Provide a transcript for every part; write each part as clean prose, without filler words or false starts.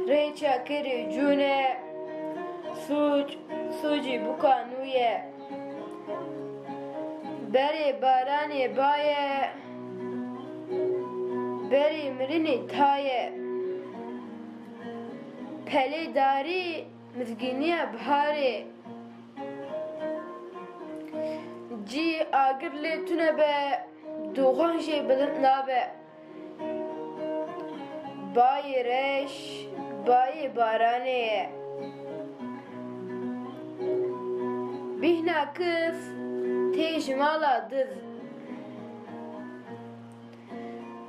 ریچا کری جونه سوجی بکانویه بری بارانی بایه بری مرینی تایه پلی داری مزگینی بهاری جی آگر لیتونه به دوغان جی بلند نابه بای ریش بای بارانه بهنا کس تیج مالا دز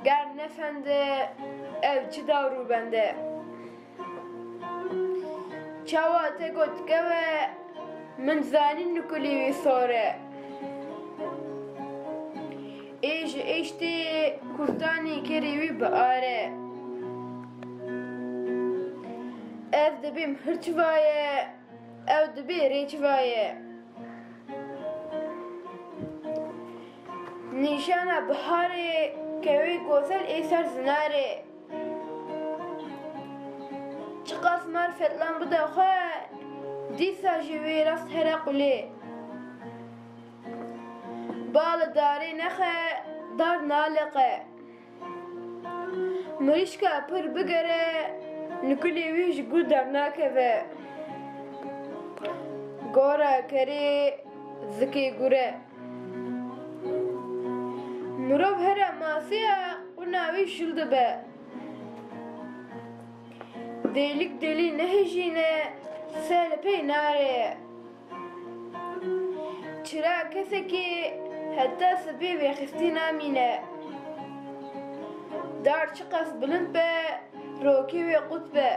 گر نفنده ev çi davru bende çava te got geve min zanin nukuli vi sore eşti kurtani keri vi baare ev dibim hırçvaye ev dibi reçvaye nişana bahare kevi gosel eser zinare çıkas marfetlan bu da kha disa jivi rast herakuli bal dari nekhe dar nalaqe mrişka pır bigere nukuli viş gudar nakeve gora keri ziki gure مرov هر ماسیا و ناوی شلد به دیلیک دیلی نهجینه سال پی ناره چرا کسی که حتی سبی و خستی نامینه دار چقص بلند به روکی و قط به